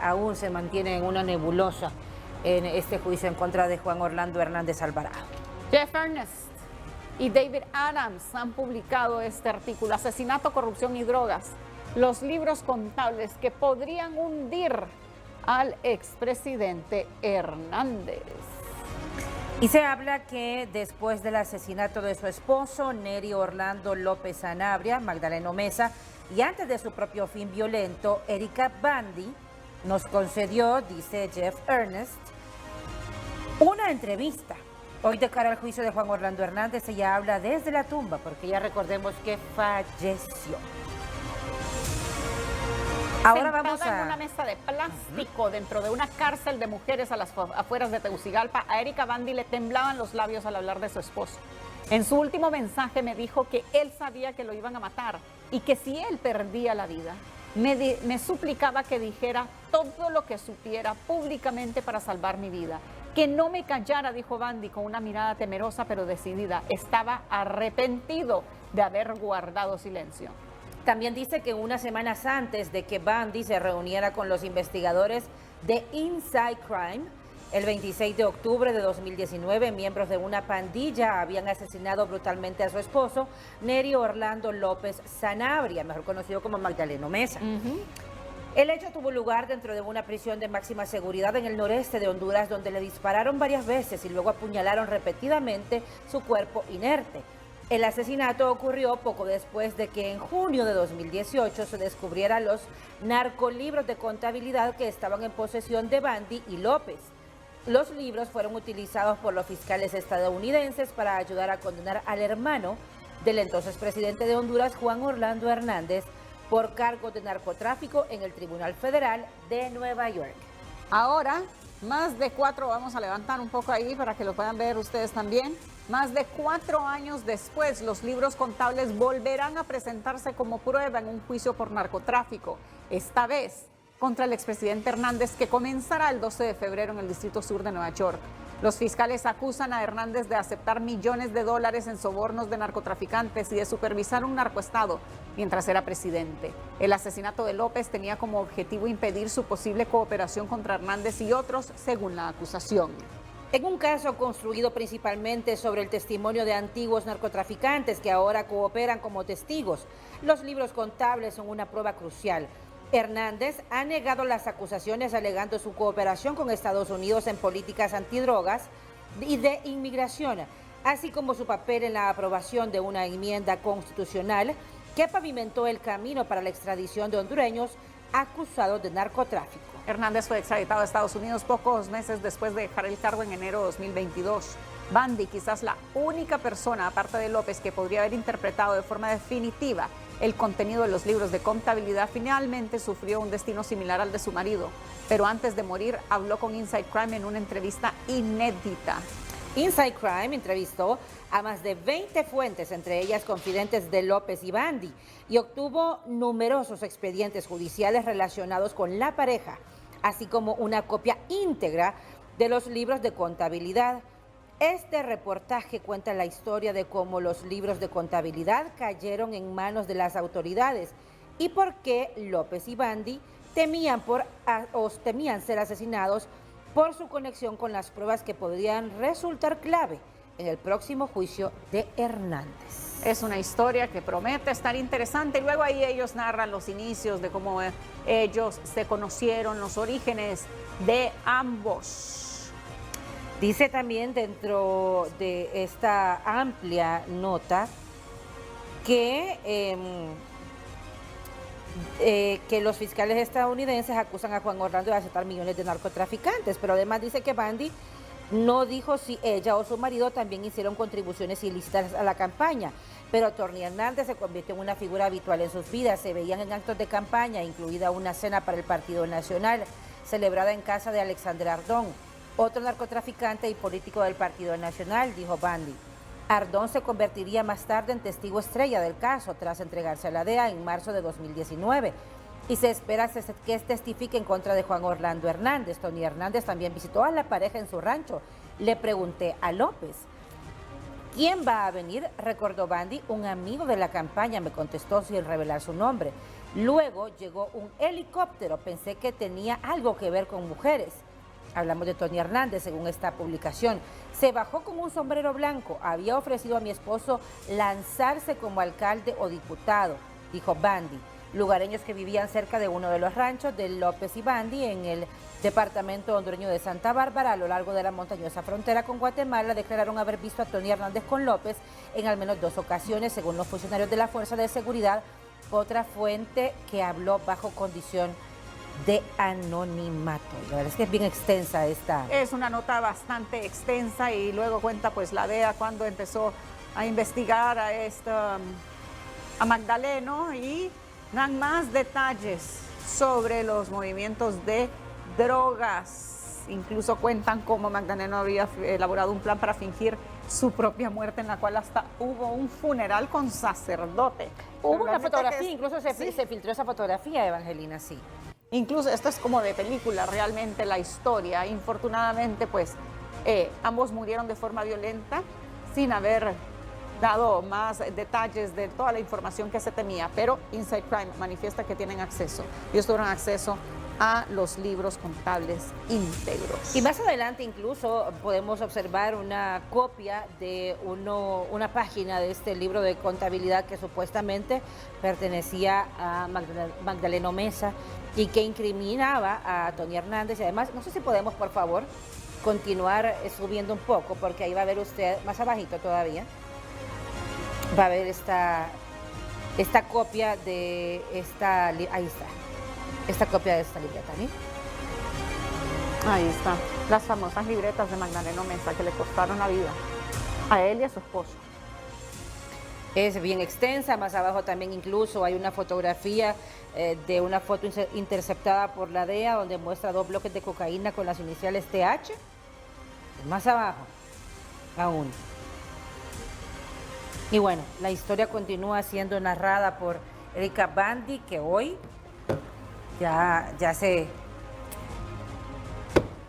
aún se mantiene en una nebulosa en este juicio en contra de Juan Orlando Hernández Alvarado. Jeff Ernest y David Adams han publicado este artículo, Asesinato, Corrupción y Drogas, los libros contables que podrían hundir al expresidente Hernández. Y se habla que después del asesinato de su esposo, Neri Orlando López Sanabria, Magdaleno Mesa, y antes de su propio fin violento, Erika Bandy nos concedió, dice Jeff Ernest, una entrevista. Hoy de cara al juicio de Juan Orlando Hernández, ella habla desde la tumba, porque ya recordemos que falleció. Ahora vamos en una mesa de plástico dentro de una cárcel de mujeres a las afueras de Tegucigalpa, a Erika Bandy le temblaban los labios al hablar de su esposo. En su último mensaje me dijo que él sabía que lo iban a matar y que si él perdía la vida, me suplicaba que dijera todo lo que supiera públicamente para salvar mi vida. Que no me callara, dijo Bandy con una mirada temerosa pero decidida. Estaba arrepentido de haber guardado silencio. También dice que unas semanas antes de que Bandy se reuniera con los investigadores de Inside Crime, el 26 de octubre de 2019, miembros de una pandilla habían asesinado brutalmente a su esposo, Neri Orlando López Sanabria, mejor conocido como Magdaleno Mesa. El hecho tuvo lugar dentro de una prisión de máxima seguridad en el noreste de Honduras, donde le dispararon varias veces y luego apuñalaron repetidamente su cuerpo inerte. El asesinato ocurrió poco después de que en junio de 2018 se descubrieran los narcolibros de contabilidad que estaban en posesión de Bandy y López. Los libros fueron utilizados por los fiscales estadounidenses para ayudar a condenar al hermano del entonces presidente de Honduras, Juan Orlando Hernández, por cargos de narcotráfico en el Tribunal Federal de Nueva York. Ahora, más de 4, vamos a levantar un poco ahí para que lo puedan ver ustedes también. Más de 4 años después, los libros contables volverán a presentarse como prueba en un juicio por narcotráfico, esta vez contra el expresidente Hernández, que comenzará el 12 de febrero en el Distrito Sur de Nueva York. Los fiscales acusan a Hernández de aceptar millones de dólares en sobornos de narcotraficantes y de supervisar un narcoestado mientras era presidente. El asesinato de López tenía como objetivo impedir su posible cooperación contra Hernández y otros, según la acusación. En un caso construido principalmente sobre el testimonio de antiguos narcotraficantes que ahora cooperan como testigos, los libros contables son una prueba crucial. Hernández ha negado las acusaciones alegando su cooperación con Estados Unidos en políticas antidrogas y de inmigración, así como su papel en la aprobación de una enmienda constitucional que pavimentó el camino para la extradición de hondureños acusados de narcotráfico. Hernández fue extraditado a Estados Unidos pocos meses después de dejar el cargo en enero de 2022. Bandy, quizás la única persona, aparte de López, que podría haber interpretado de forma definitiva el contenido de los libros de contabilidad, finalmente sufrió un destino similar al de su marido. Pero antes de morir, habló con Inside Crime en una entrevista inédita. Inside Crime entrevistó a más de 20 fuentes, entre ellas confidentes de López y Bandy, y obtuvo numerosos expedientes judiciales relacionados con la pareja, así como una copia íntegra de los libros de contabilidad. Este reportaje cuenta la historia de cómo los libros de contabilidad cayeron en manos de las autoridades y por qué López y Bandy temían ser asesinados por su conexión con las pruebas que podrían resultar clave en el próximo juicio de Hernández. Es una historia que promete estar interesante y luego ahí ellos narran los inicios de cómo ellos se conocieron, los orígenes de ambos. Dice también dentro de esta amplia nota que los fiscales estadounidenses acusan a Juan Orlando de aceptar millones de narcotraficantes, pero además dice que Bandy no dijo si ella o su marido también hicieron contribuciones ilícitas a la campaña, pero Tony Hernández se convirtió en una figura habitual en sus vidas. Se veían en actos de campaña, incluida una cena para el Partido Nacional, celebrada en casa de Alexander Ardón, otro narcotraficante y político del Partido Nacional, dijo Bandy. Ardón se convertiría más tarde en testigo estrella del caso tras entregarse a la DEA en marzo de 2019 y se espera que testifique en contra de Juan Orlando Hernández. Tony Hernández también visitó a la pareja en su rancho. Le pregunté a López, ¿quién va a venir?, recordó Bandy. Un amigo de la campaña, me contestó sin revelar su nombre. Luego llegó un helicóptero, pensé que tenía algo que ver con mujeres. Hablamos de Tony Hernández, según esta publicación. Se bajó con un sombrero blanco. Había ofrecido a mi esposo lanzarse como alcalde o diputado, dijo Bandy. Lugareños que vivían cerca de uno de los ranchos de López y Bandy en el departamento hondureño de Santa Bárbara, a lo largo de la montañosa frontera con Guatemala, declararon haber visto a Tony Hernández con López en al menos 2 ocasiones, según los funcionarios de la Fuerza de Seguridad. Otra fuente que habló bajo condición de anonimato. La verdad es que es bien extensa esta. Es una nota bastante extensa y luego cuenta pues la DEA cuando empezó a investigar a Magdaleno y dan más detalles sobre los movimientos de drogas. Incluso cuentan cómo Magdaleno había elaborado un plan para fingir su propia muerte, en la cual hasta hubo un funeral con sacerdote. Hubo una fotografía, incluso se filtró esa fotografía, Evangelina, sí. Incluso esto es como de película, realmente la historia. Infortunadamente, pues, ambos murieron de forma violenta, sin haber dado más detalles de toda la información que se temía, pero Inside Crime manifiesta que tienen acceso. Ellos tuvieron acceso a los libros contables íntegros. Y más adelante incluso podemos observar una copia de una página de este libro de contabilidad que supuestamente pertenecía a Magdaleno Mesa y que incriminaba a Tony Hernández. Y además, no sé si podemos, por favor, continuar subiendo un poco, porque ahí va a ver usted, más abajito todavía, va a ver esta copia de ahí está. Esta copia de esta libreta, ¿sí? Ahí está, las famosas libretas de Magdaleno Mesa que le costaron la vida a él y a su esposo. Es bien extensa, más abajo también incluso hay una fotografía de una foto interceptada por la DEA donde muestra 2 bloques de cocaína con las iniciales TH. Más abajo, aún. Y bueno, la historia continúa siendo narrada por Erika Bandy, que hoy ya hace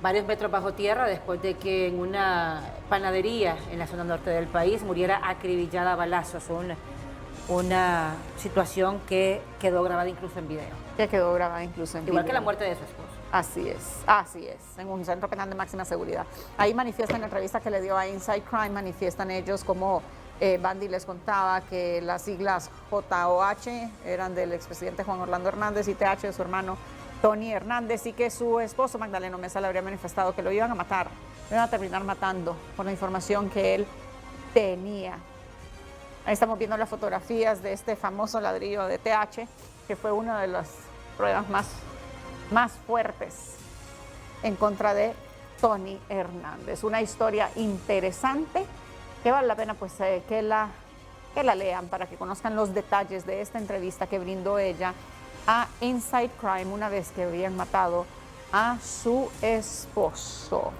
varios metros bajo tierra después de que en una panadería en la zona norte del país muriera acribillada a balazos. Una situación que quedó grabada incluso en video. Que quedó grabada incluso en video. Igual que la muerte de su esposo. Así es, en un centro penal de máxima seguridad. Ahí manifiestan en la entrevista que le dio a Inside Crime, manifiestan ellos como Bandy les contaba que las siglas JOH eran del expresidente Juan Orlando Hernández y TH de su hermano Tony Hernández, y que su esposo Magdaleno Mesa le habría manifestado que lo iban a matar, lo iban a terminar matando por la información que él tenía. Ahí estamos viendo las fotografías de este famoso ladrillo de TH, que fue una de las pruebas más fuertes en contra de Tony Hernández. Una historia interesante que vale la pena pues que la lean para que conozcan los detalles de esta entrevista que brindó ella a Inside Crime una vez que habían matado a su esposo.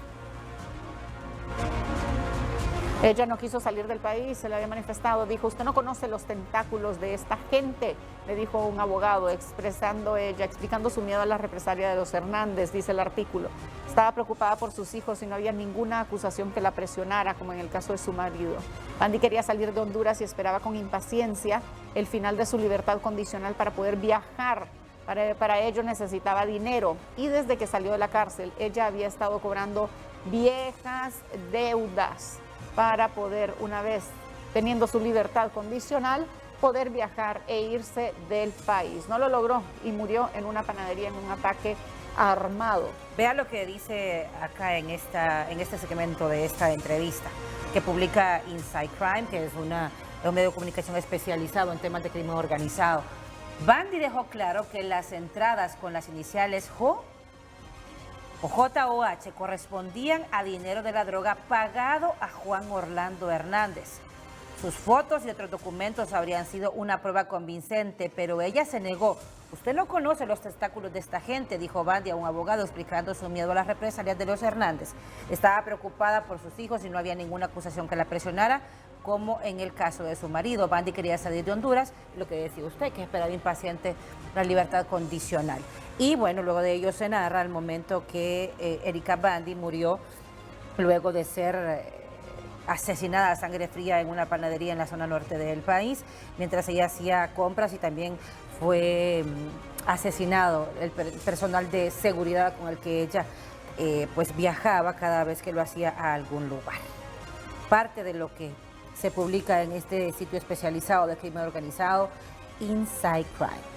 Ella no quiso salir del país, se le había manifestado, dijo, usted no conoce los tentáculos de esta gente, le dijo un abogado, explicando su miedo a la represalia de los Hernández, dice el artículo. Estaba preocupada por sus hijos y no había ninguna acusación que la presionara, como en el caso de su marido. Bandy quería salir de Honduras y esperaba con impaciencia el final de su libertad condicional para poder viajar. Para ello necesitaba dinero y desde que salió de la cárcel, ella había estado cobrando viejas deudas para poder, una vez teniendo su libertad condicional, poder viajar e irse del país. No lo logró y murió en una panadería en un ataque armado. Vea lo que dice acá en este segmento de esta entrevista que publica Inside Crime, que es un medio de comunicación especializado en temas de crimen organizado. Bandy dejó claro que las entradas con las iniciales JOH correspondían a dinero de la droga pagado a Juan Orlando Hernández. Sus fotos y otros documentos habrían sido una prueba convincente, pero ella se negó. Usted no conoce los tentáculos de esta gente, dijo Bandy a un abogado explicando su miedo a las represalias de los Hernández. Estaba preocupada por sus hijos y no había ninguna acusación que la presionara, como en el caso de su marido. Bandy quería salir de Honduras, lo que decía usted, que esperaba impaciente la libertad condicional. Y bueno, luego de ello se narra el momento que Erika Bandy murió luego de ser asesinada a sangre fría en una panadería en la zona norte del país, mientras ella hacía compras y también fue asesinado el personal de seguridad con el que ella pues viajaba cada vez que lo hacía a algún lugar. Parte de lo que se publica en este sitio especializado de crimen organizado, Inside Crime.